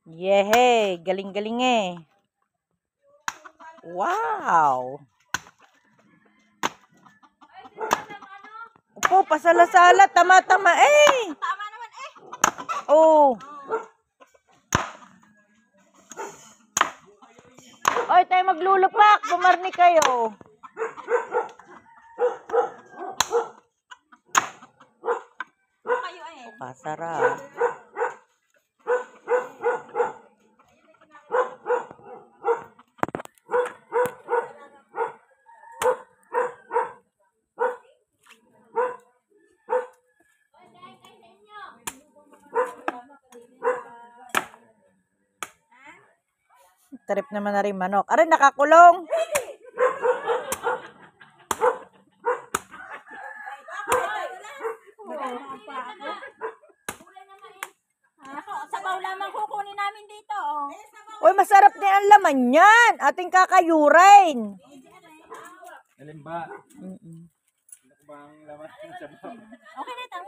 Yehe, galing-galing eh. Wow. Opo, pasala-sala, tama-tama eh. Tama naman eh. Oh. Oy, tayo maglulupak, bumarni kayo. Kayo eh. Pasara. Trip naman na rin manok. Aray, nakakulong. Sabaw lamang kukunin namin dito. Oh. Uy, masarap din ang laman yan. Ating kakayurain. Alin ba? Ano ba ang laman ng sabaw? Okay na ito.